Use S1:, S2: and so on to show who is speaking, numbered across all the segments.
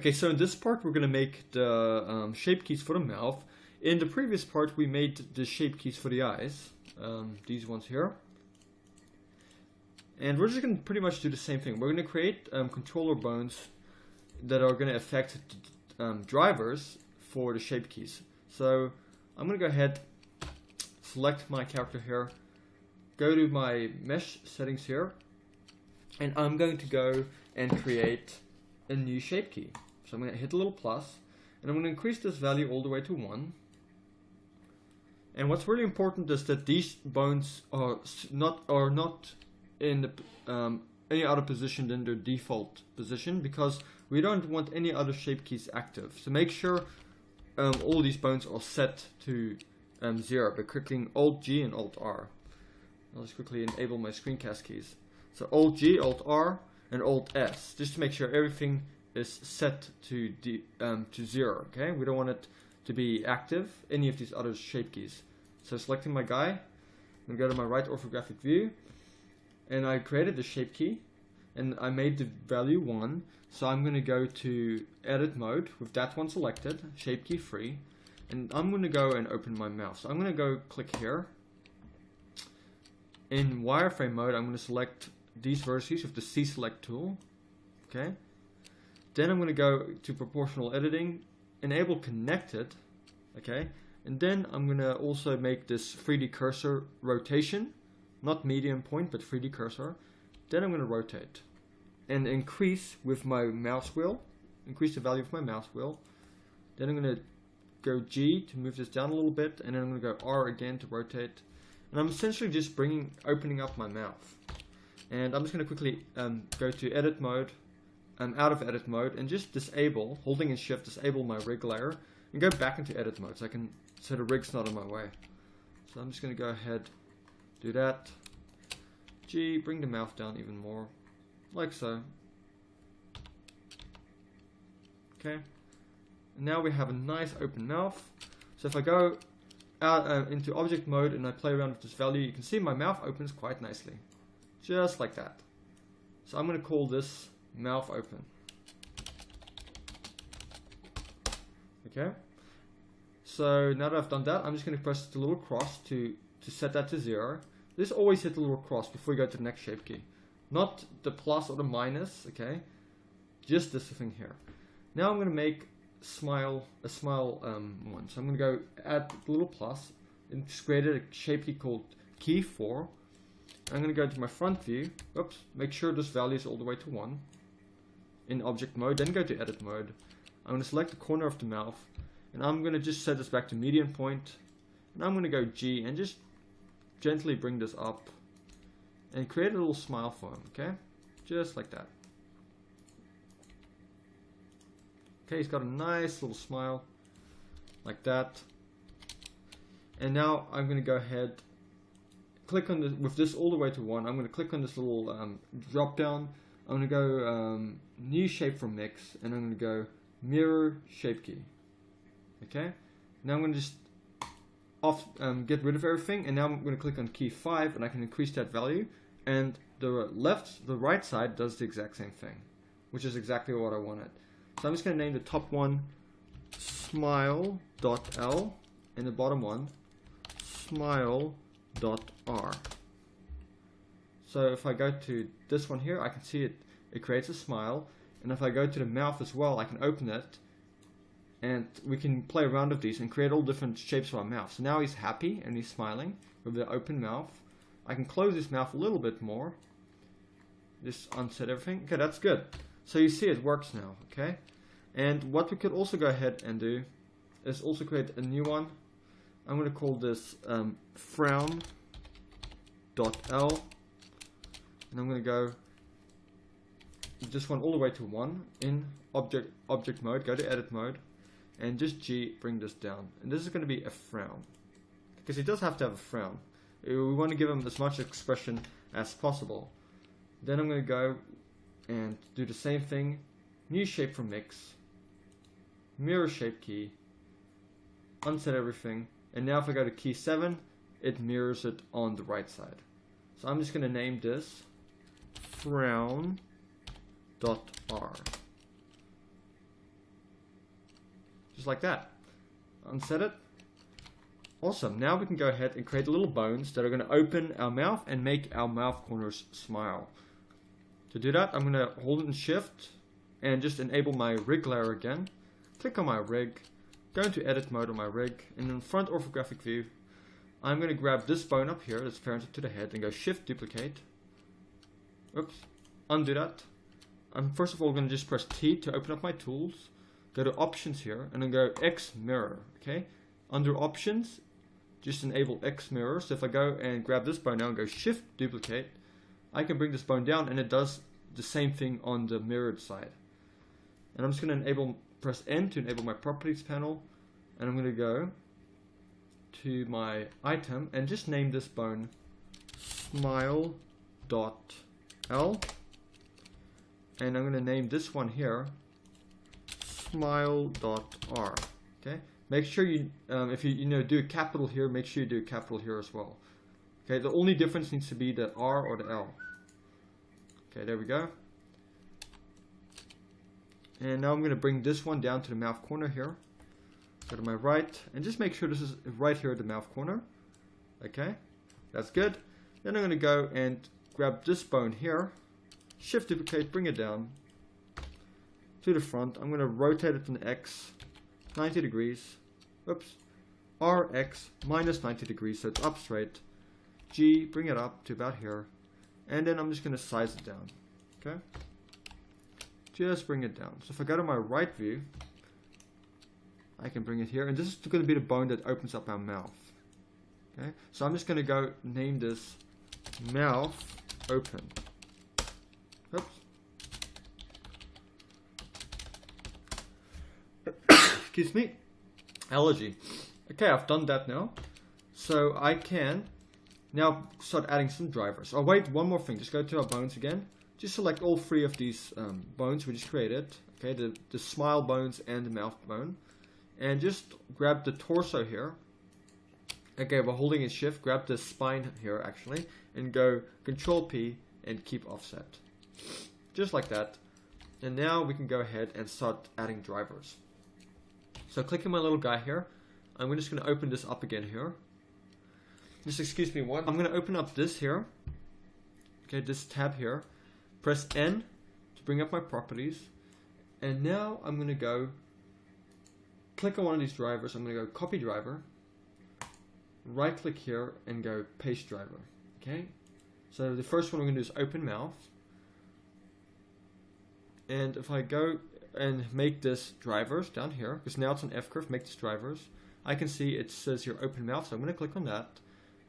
S1: Okay, so in this part we're going to make the shape keys for the mouth. In the previous part we made the shape keys for the eyes, these ones here. And we're just going to pretty much do the same thing. We're going to create controller bones that are going to affect drivers for the shape keys. So I'm going to go ahead, select my character here, go to my mesh settings here, and I'm going to go and create a new shape key. So I'm going to hit a little plus, and I'm going to increase this value all the way to 1. And what's really important is that these bones are not in the, any other position than their default position, because we don't want any other shape keys active. So make sure all these bones are set to 0 by clicking Alt G and Alt R. I'll just quickly enable my screencast keys. So Alt G, Alt R, and Alt S, just to make sure everything is set to 0. Okay, we don't want it to be active, any of these other shape keys. So selecting my guy, I'm going to go to my right orthographic view, and I created the shape key, and I made the value 1. So I'm going to go to edit mode with that one selected, shape key free, and I'm going to go and open my mouth. So I'm going to go click here. In wireframe mode, I'm going to select these vertices with the C select tool. Okay. Then I'm going to go to proportional editing, enable connected. Okay. And then I'm going to also make this 3D cursor rotation, not medium point, but 3D cursor. Then I'm going to rotate and increase with my mouse wheel, increase the value of my mouse wheel. Then I'm going to go G to move this down a little bit, and then I'm going to go R again to rotate. And I'm essentially just opening up my mouth. And I'm just going to quickly go to edit mode, out of edit mode, and just disable, holding in shift, disable my rig layer, and go back into edit mode so the rig's not in my way. So I'm just going to go ahead, do that. G, bring the mouth down even more, like so. Okay. And now we have a nice open mouth. So if I go out into object mode and I play around with this value, you can see my mouth opens quite nicely, just like that. So I'm going to call this mouth open. Okay. So now that I've done that, I'm just going to press the little cross to set that to 0. Just always hit the little cross before you go to the next shape key, not the plus or the minus. Okay, just this thing here. Now I'm going to make a smile one. So I'm going to go add the little plus and just created a shape key called key 4. I'm going to go to my front view. Oops, make sure this value is all the way to 1 in object mode. Then go to edit mode. I'm going to select the corner of the mouth, and I'm going to just set this back to median point. And I'm going to go G and just gently bring this up and create a little smile for him. Okay, just like that. Okay, he's got a nice little smile, like that. And now I'm going to go ahead, click on this, with this all the way to 1, I'm going to click on this little drop down. I'm going to go new shape from mix, and I'm going to go mirror shape key. Okay, now I'm going to just get rid of everything, and now I'm going to click on key 5, and I can increase that value, and the right side does the exact same thing, which is exactly what I wanted. So I'm just going to name the top one smile.l and the bottom one smile.r. So if I go to this one here, I can see it creates a smile, and if I go to the mouth as well, I can open it, and we can play around with these and create all different shapes for our mouth. So now he's happy and he's smiling with the open mouth. I can close his mouth a little bit more, just unset everything. Okay, that's good. So you see it works now. Okay, and what we could also go ahead and do is also create a new one. I'm going to call this frown.l, and I'm going to go this one all the way to 1 in object mode. Go to edit mode, and just G, bring this down, and this is going to be a frown, because he does have to have a frown. We want to give him as much expression as possible. Then I'm going to go and do the same thing, new shape from mix, mirror shape key, unset everything, and now if I go to key 7, it mirrors it on the right side. So I'm just going to name this frown.r. just like that. Unset it. Awesome. Now we can go ahead and create little bones that are going to open our mouth and make our mouth corners smile. To do that, I'm going to hold it in Shift and just enable my rig layer again. Click on my rig, go into edit mode on my rig, and in front orthographic view, I'm going to grab this bone up here that's parented to the head and go Shift duplicate. Oops, undo that. I'm first of all going to just press T to open up my tools, go to options here, and then go X mirror. Okay, under options, just enable X mirror. So if I go and grab this bone now and go Shift duplicate, I can bring this bone down and it does the same thing on the mirrored side. And I'm just going to press N to enable my properties panel, and I'm going to go to my item and just name this bone smile.l, and I'm going to name this one here smile.r. Okay, make sure you if you do a capital here, make sure you do a capital here as well. Okay, the only difference needs to be the R or the L. Okay, there we go. And now I'm going to bring this one down to the mouth corner here. Go to my right and just make sure this is right here at the mouth corner. Okay, that's good. Then I'm going to go and grab this bone here, Shift duplicate, bring it down to the front. I'm going to rotate it in X 90 degrees. Oops, RX minus 90 degrees, so it's up straight. G, bring it up to about here, and then I'm just going to size it down. Okay, just bring it down. So if I go to my right view, I can bring it here, and this is going to be the bone that opens up our mouth. Okay, so I'm just going to go name this mouth open. Oops. Excuse me, allergy. Okay, I've done that now, so I can now start adding some drivers. Oh wait, one more thing, just go to our bones again. Just select all three of these bones we just created. Okay, the smile bones and the mouth bone. And just grab the torso here. Okay, we're holding in Shift, grab the spine here actually, and go Control P and keep offset. Just like that. And now we can go ahead and start adding drivers. So clicking my little guy here, I'm just going to open this up again here. Just excuse me one. I'm going to open up this here. Okay, this tab here. Press N to bring up my properties. And now I'm going to go click on one of these drivers. I'm going to go copy driver. Right click here and go paste driver. Okay. So the first one we're going to do is open mouth. And if I go and make this drivers down here, because now it's an F curve, make this drivers. I can see it says here open mouth, so I'm going to click on that.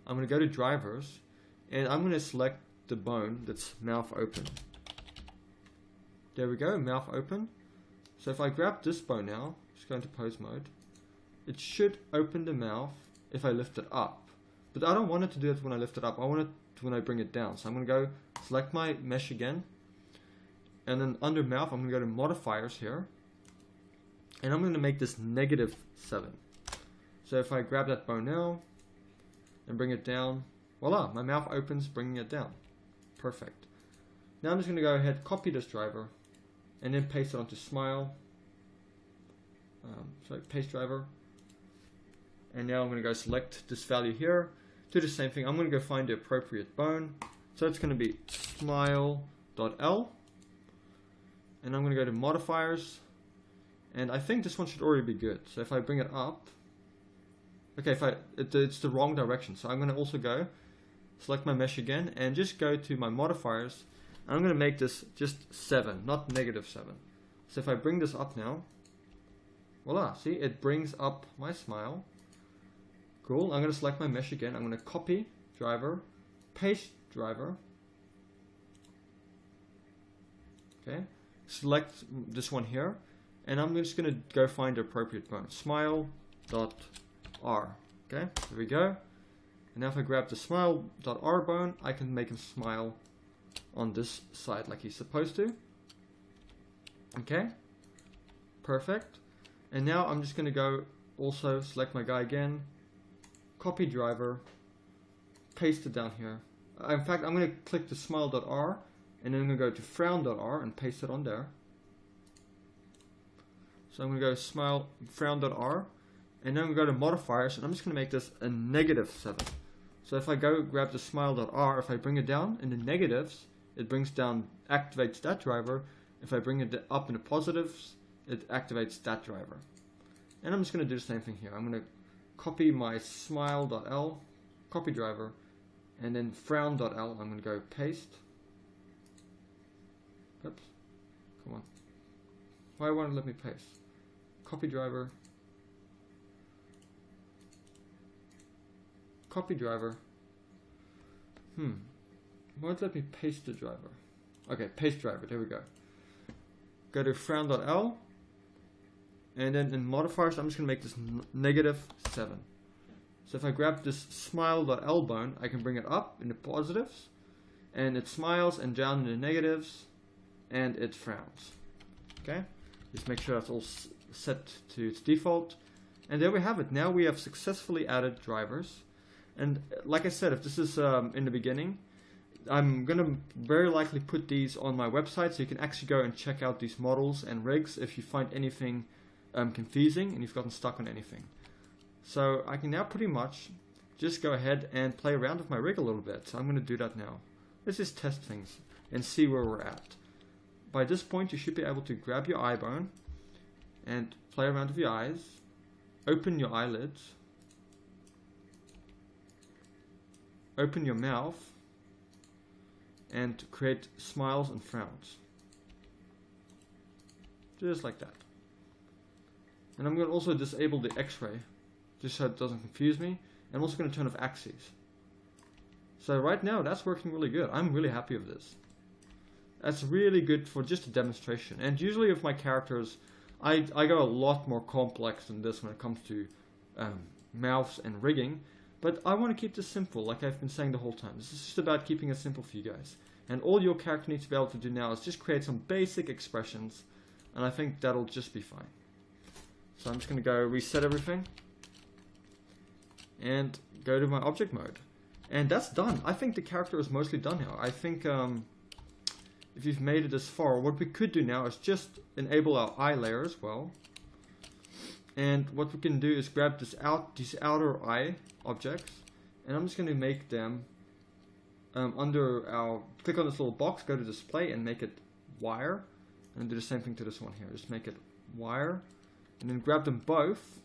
S1: I'm going to go to drivers, and I'm going to select the bone that's mouth open. There we go, mouth open. So if I grab this bone now, just go into pose mode, it should open the mouth if I lift it up. But I don't want it to do it when I lift it up, I want it to when I bring it down. So I'm going to go select my mesh again, and then under mouth I'm going to go to modifiers here, and I'm going to make this -7. So if I grab that bone now and bring it down, voila, my mouth opens, bringing it down. Perfect. Now I'm just going to go ahead, copy this driver, and then paste it onto smile. Paste driver. And now I'm going to go select this value here, do the same thing. I'm going to go find the appropriate bone. So it's going to be smile.l. And I'm going to go to modifiers. And I think this one should already be good. So if I bring it up, okay, it's the wrong direction. So I'm going to also go select my mesh again and just go to my modifiers. And I'm going to make this just 7, not -7. So if I bring this up now, voila, see, it brings up my smile. Cool. I'm going to select my mesh again. I'm going to copy driver, paste driver. Okay. Select this one here, and I'm just going to go find the appropriate bone. Smile.r. Okay, there we go. And now if I grab the smile.r bone, I can make him smile on this side like he's supposed to. Okay, perfect. And now I'm just going to go also select my guy again, copy driver, paste it down here. In fact, I'm going to click the smile.r, and then I'm going to go to frown.r and paste it on there. So I'm going to go smile frown.r, and then I'm going to go to modifiers, and I'm just going to make this a -7. So if I go grab the smile.r, if I bring it down in the negatives, it brings down, activates that driver. If I bring it up in the positives, it activates that driver. And I'm just going to do the same thing here. I'm going to copy my smile.l, copy driver, and then frown.l, I'm going to go paste. Oops, come on. Why won't it let me paste? Copy driver, copy driver. Won't let me paste the driver. Okay, paste driver, there we go. Go to frown.l, and then in modifiers I'm just going to make this -7. So if I grab this smile.l bone, I can bring it up in the positives, and it smiles, and down in the negatives, and it frowns. Okay, just make sure that's all set to its default, and there we have it. Now we have successfully added drivers. And like I said, if this is in the beginning, I'm going to very likely put these on my website, so you can actually go and check out these models and rigs if you find anything confusing and you've gotten stuck on anything. So I can now pretty much just go ahead and play around with my rig a little bit. So I'm going to do that now. Let's just test things and see where we're at. By this point, you should be able to grab your eye bone and play around with your eyes, open your eyelids, open your mouth, and create smiles and frowns. Just like that. And I'm going to also disable the X-ray, just so it doesn't confuse me. And I'm also going to turn off axes. So right now, that's working really good. I'm really happy with this. That's really good for just a demonstration. And usually with my characters, I go a lot more complex than this when it comes to mouths and rigging. But I want to keep this simple, like I've been saying the whole time. This is just about keeping it simple for you guys. And all your character needs to be able to do now is just create some basic expressions, and I think that'll just be fine. So I'm just going to go reset everything, and go to my object mode. And that's done. I think the character is mostly done now. I think if you've made it this far, what we could do now is just enable our eye layer as well. And what we can do is grab these outer eye objects, and I'm just going to make them under our, click on this little box, go to display, and make it wire, and do the same thing to this one here. Just make it wire, and then grab them both,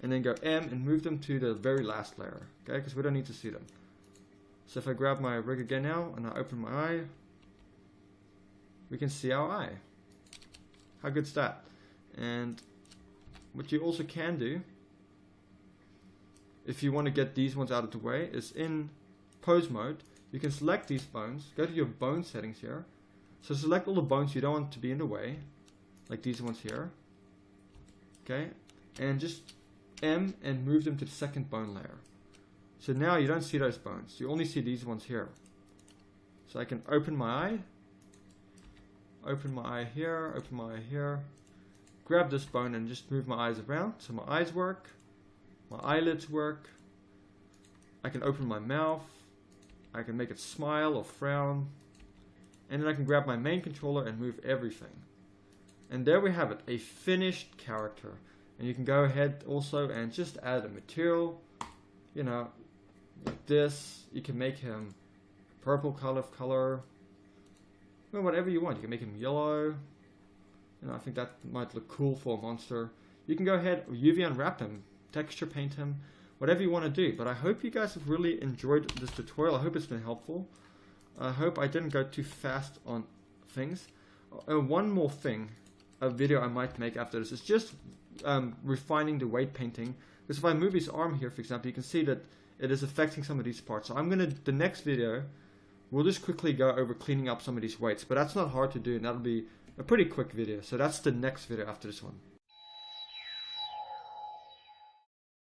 S1: and then go M and move them to the very last layer, okay, because we don't need to see them. So if I grab my rig again now, and I open my eye, we can see our eye. How good's that? And what you also can do, if you want to get these ones out of the way, is in pose mode, you can select these bones, go to your bone settings here. So select all the bones you don't want to be in the way, like these ones here. Okay, and just M and move them to the second bone layer. So now you don't see those bones, you only see these ones here. So I can open my eye here, open my eye here, grab this bone and just move my eyes around. So my eyes work, my eyelids work, I can open my mouth, I can make it smile or frown, and then I can grab my main controller and move everything. And there we have it, a finished character. And you can go ahead also and just add a material, you know, like this. You can make him purple color, well, whatever you want. You can make him yellow. You know, I think that might look cool for a monster. You can go ahead, UV unwrap him, texture paint him, whatever you want to do. But I hope you guys have really enjoyed this tutorial. I hope it's been helpful. I hope I didn't go too fast on things. One more thing, a video I might make after this is just refining the weight painting. Because if I move his arm here, for example, you can see that it is affecting some of these parts. So I'm gonna, the next video, we'll just quickly go over cleaning up some of these weights. But that's not hard to do, and that'll be a pretty quick video. So that's the next video after this one.